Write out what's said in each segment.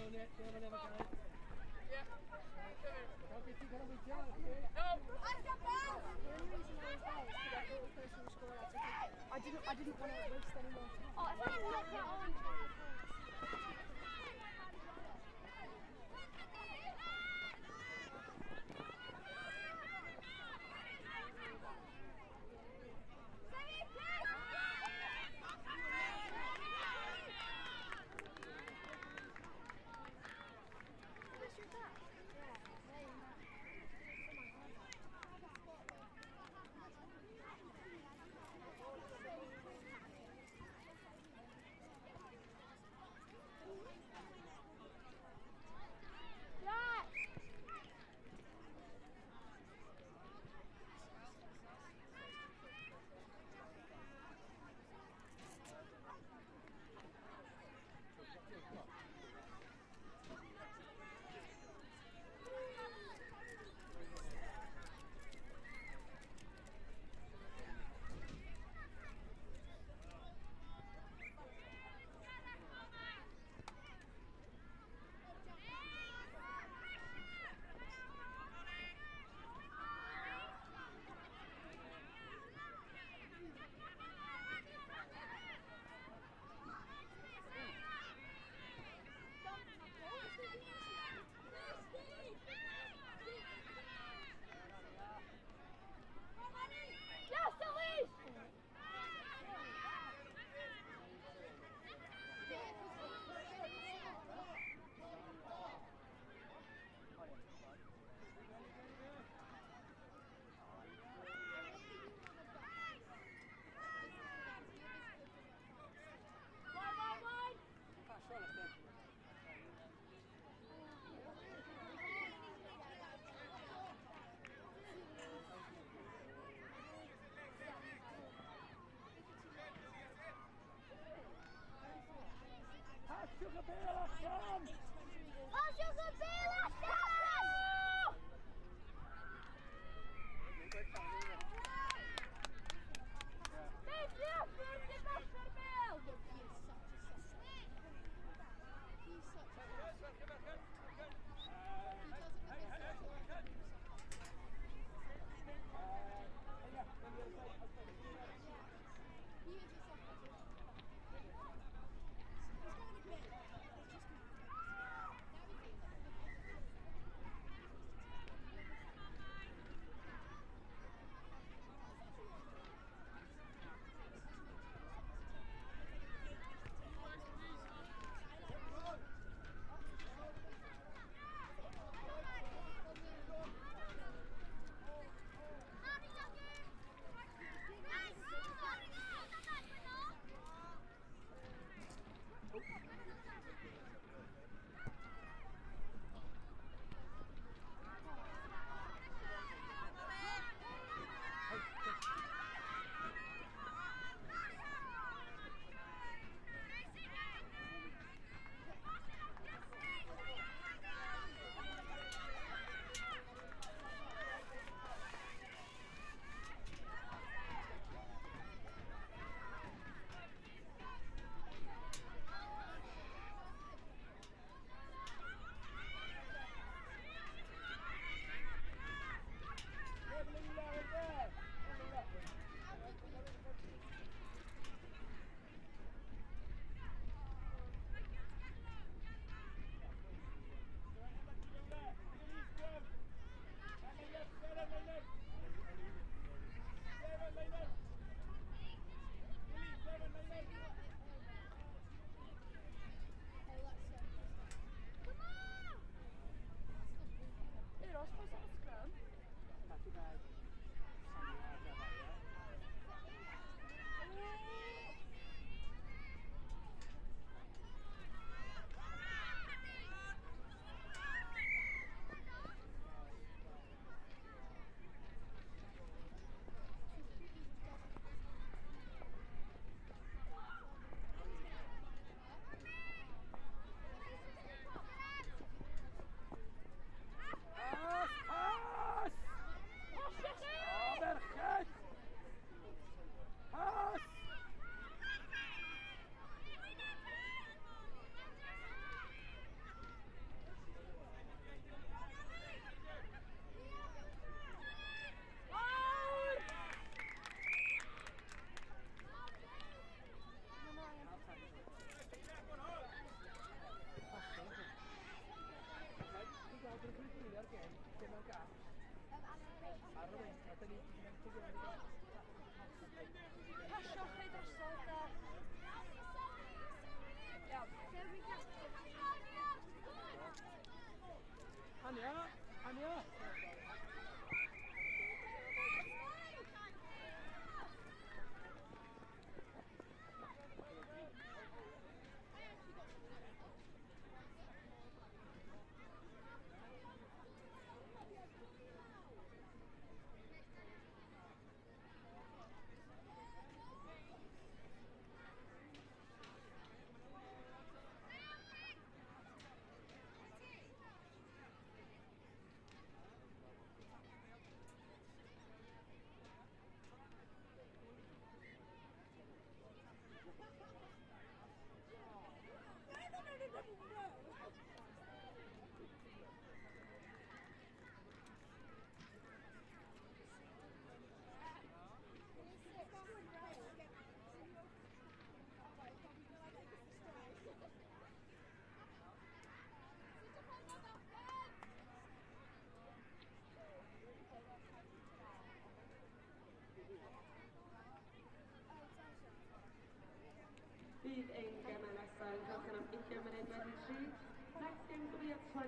I didn't want to waste any more time. Oh, if I didn't knock that on. Street. Next game will be at 3:20.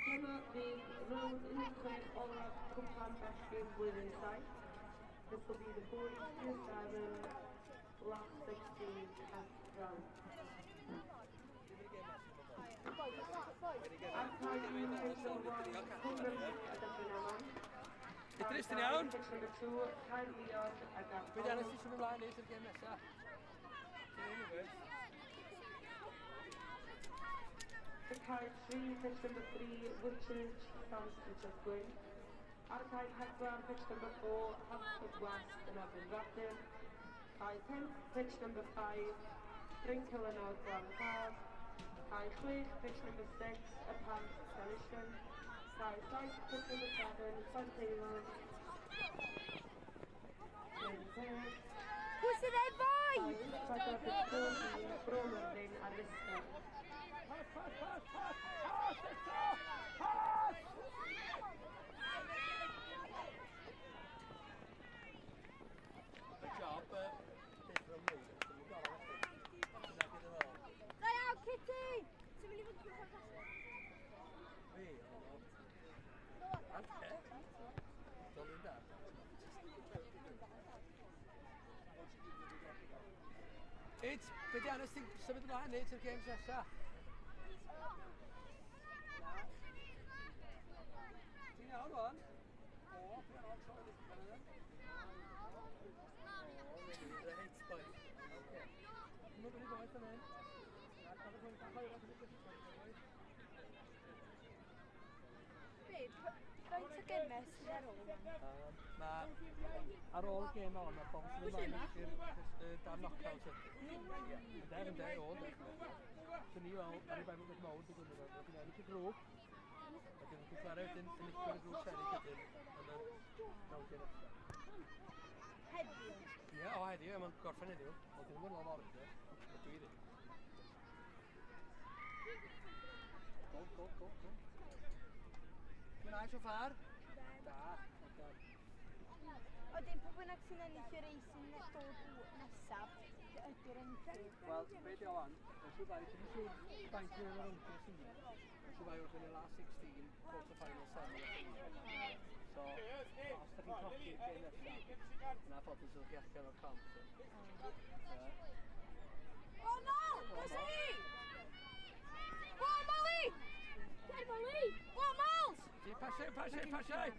Dyma fydd round 16 olaf cwpan bechgyn blwyddyn saith. This will be the boys year 7, last 16 test round. Ar cael un pitch number 1, Hwngr a Dyffryn Aman. Idris, ti'n iawn? Pitch number 2, Caer Leon a Garth. Be di Anas ti symud ymlaen i'r gêm nesaf? To cae 3, pitch number 3, Woodchurch, Stanstridge Gwyn. Ar cae 4, pitch number 4, Hampstead West yn Erbyn Rathdin. Cae 5, pitch number 5, Bryncylenod Glanfawr. Cae 6, pitch number 6, Y Pant Telishyn. Cae 7, pitch number 7, St Taylor. Pwy sydd efo'i? Cae 4, pitch 4, Bromyrdyn a Lister. Good job, but it's from me. Da iawn, Kitty! Ti'n mynd i fod yn gwybod fasio? Fi, o. Okay. Dolin da. It's, be di Anas ti'n symud ymlaen neu ti'r games nesaf? Ti'n iawn o'n? O, ti'n iawn, tro yn ysgrifennu dda? Reit, boi. Oce. Mae'n gwneud oed yn hyn. Cafodd hwn cael oed yn ysgrifennu. Babe, faint o gynnes sydd ar ôl yma? Ar ôl y gêm o'n, mae pobl sy'n mynd ymlaen i'r dar knock-out. Ynddo, o, so ni fel, ar ei be'n mynd mawr, dwi'n gwneud o'n ennill y grŵp. Wedyn, dwi'n chwarae wedyn, yn licio y grŵp seri wedyn, yn y nawdau nesaf. Heddiw? Ie, o heddiw, mae'n gorffen heddiw. Ond dwi'n mynd o'n o'r ydw, dwi ddim. Go. Dwi'n ail so far? Da. Oedden, pwy bynnag sy'n ennill y reis sy'n dod nesaf, ydy'r ennill? Wel, be di o wan, os yw'n bai, ti'n siŵr baint yn yr ymwneud sy'n mynd. Os yw'n bai wrth yn y last 16, quarter-final semi. So, os da chi'n colli'r gêm nesaf, yna bod yn sylwch allan o'r camp. O, Mol! Cysgu! O, Molly! Hey, Molly! O, Mols! Ti pasiau!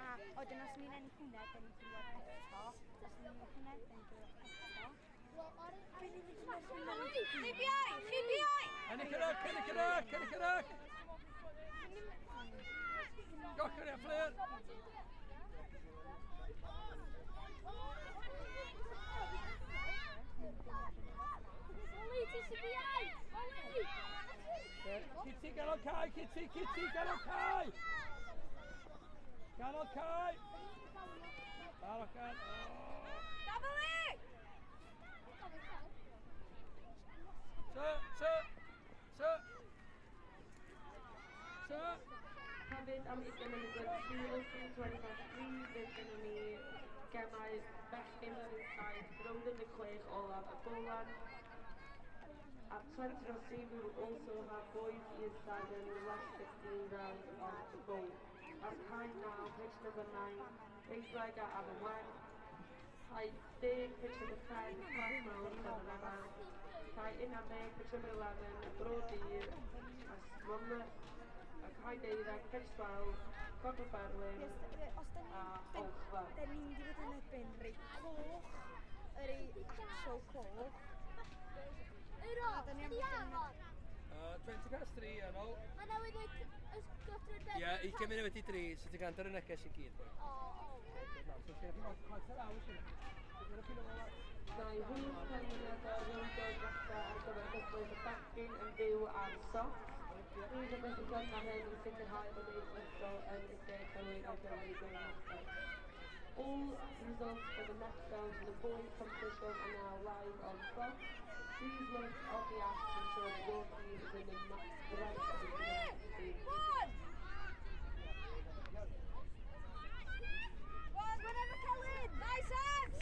A oedden, os ni'n ennill hwnna, da ni'n clywed eto. Os ni'n ennill hwnna, da ni'n clywed eto. Chi biau! Ennill yr ag! Gochyn i'r fflir! Molly, ti sy'n biau! Molly! Kitty, ganol Cai! Ganol Cai! Dafeli! Sir! Hefyd am 20 munud wedi Shield 2023, fydd gennym ni gemau bechgyn yn saith, rownd yn y 6 olaf y Golan. At 2003, we will also have boys year 7, last 16 round of the bowl. At time now, pitch number 9, Beidraig at Aberwen. High 10, pitch number 10, Class Round, Aberwen. High Iname, pitch number 11, Brodyr, Asromnus. Ac high 12, pitch 12, Copper Berlin, a Olchfa. Da ni'n mynd i fod yn erbyn rei coch, yr ei actual coch. Ero, ydy anfon? 20 past 3 yn ôl. Mae newydd ysgwrdd yn Ie, 20 munud wedi 3, so ti'n gandar y neges i gyd. O, So, chi'n rhaid i chwaith ar awr, chi'n Mae hwyr penwyliad o rowndod fatha ar gyfer gyflwydd y bechgyn yn byw ar soft. Rwy'n yn beth yn gwneud hyn i sicrhau bod ei gweithio yn y lle cywir o gyfer gwneud nesaf. All results for the next round of the boys competition are now live on Fox. Please look on the app to ensure that your team is in the right position. Whenever Colin! Nice hands!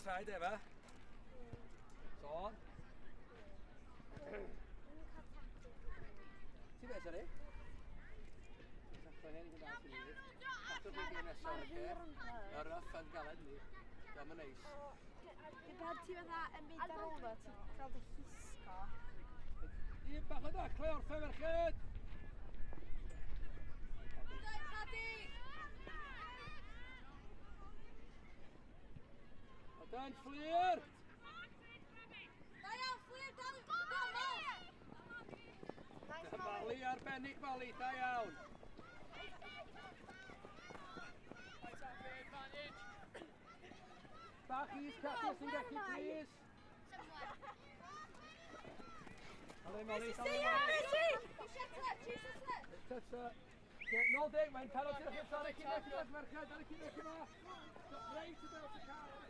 side efe. So. Ti beth ydy? Sa'n hyn gyda ti ni. Cadw'r byd i'n nesaf, oce? Mae rough yn galed ni. Diolch yn neis. Pan ti fatha yn mynd ar ôl o, ti'n cael dy hisgo. Un bach o dacle o'r ffeferched! Ada'n fflir! Mali arbennig Mali, da iawn. Bach is Cathy os ti'n gallu, please. Hale Mali, Nôl deg, mae'n penalty o'ch eto ar y cynnig, merched, ar y cynnig yma. Reit y bel ti cael.